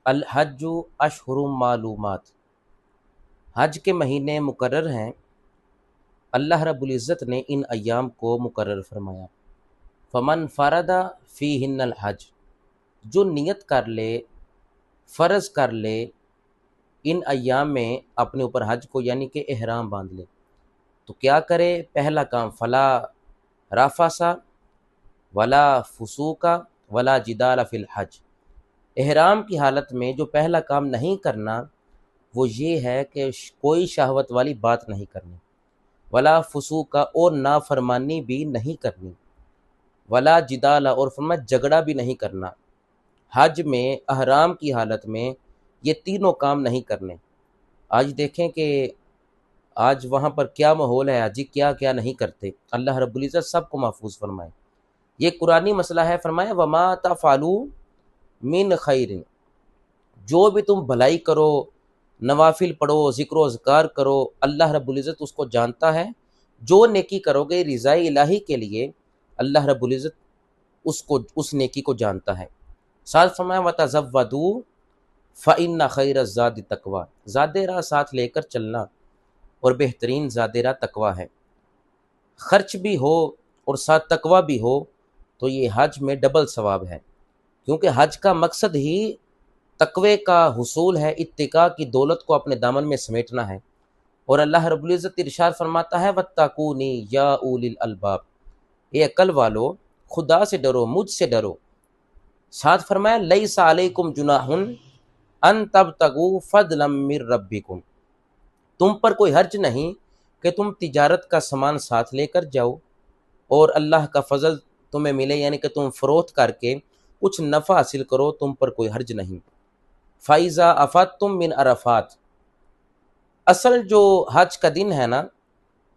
الحج اشہر معلومات، حج کے مہینے مقرر ہیں، اللہ رب العزت نے ان ایام کو مقرر فرمایا۔ فمن فرد فیہن الحج، جو نیت کر لے، فرض کر لے ان ایام میں اپنے اوپر حج کو، یعنی کہ احرام باندھ لے، تو کیا کرے؟ پہلا کام، فلا رافاسا ولا فسوقا ولا جدال فی الحج، احرام کی حالت میں جو پہلا کام نہیں کرنا وہ یہ ہے کہ کوئی شہوت والی بات نہیں کرنی، ولا فسوقا، اور نافرمانی بھی نہیں کرنی، ولا جدال، اور فرمایا جھگڑا بھی نہیں کرنا۔ حج میں، احرام کی حالت میں یہ تینوں کام نہیں کرنے۔ آج دیکھیں کہ آج وہاں پر کیا ماحول ہے، حجی کیا کیا نہیں کرتے، اللہ رب العزت سب کو محفوظ فرمائے۔ یہ قرآنی مسئلہ ہے، فرمایا وما تفعلوا من خیر، جو بھی تم بھلائی کرو، نوافل پڑھو، ذکر و اذکار کرو، اللہ رب العزت اس کو جانتا ہے۔ جو نیکی کرو گے رضاء الہی کے لیے، اللہ رب العزت اس نیکی کو جانتا ہے۔ ساتھ فرمایا وَتَزَوَّدُوا فَإِنَّ خَيْرَ الزَّادِ التَّقْوَىٰ، زاد راہ ساتھ لے کر چلنا، اور بہترین زاد راہ تقویٰ ہے۔ خرچ بھی ہو اور ساتھ تقویٰ بھی ہو تو یہ حج میں ڈبل ثواب ہے، کیونکہ حج کا مقصد ہی تقوی کا حصول ہے، اتقاء کی دولت کو اپنے دامن میں سمیٹنا ہے۔ اور اللہ رب العزت ارشاد فرماتا ہے وَاتَّقُونِی یا اولی الالباب، اے عقل والو خدا سے ڈرو، مجھ سے ڈرو۔ ساتھ فرمایا لیس علیکم جناح ان تبتغوا فضلا من ربکم، تم پر کوئی حرج نہیں کہ تم تجارت کا سامان ساتھ لے کر جاؤ اور اللہ کا فضل تمہیں ملے، یعنی کہ تم فروخت کر کے کچھ نفع حاصل کرو، تم پر کوئی حرج نہیں۔ فَإِذَا أَفَضْتُم مِّنْ عَرَفَاتٍ، اصل جو حج کا دن ہے نا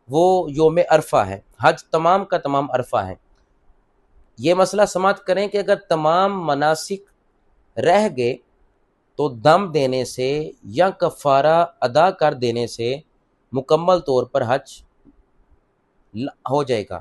وہ یوم عرفہ ہے، حج تمام کا تمام عرفہ ہے۔ یہ مسئلہ سماعت کریں کہ اگر تمام مناسک رہ گئے تو دم دینے سے یا کفارہ ادا کر دینے سے مکمل طور پر حج ہو جائے گا۔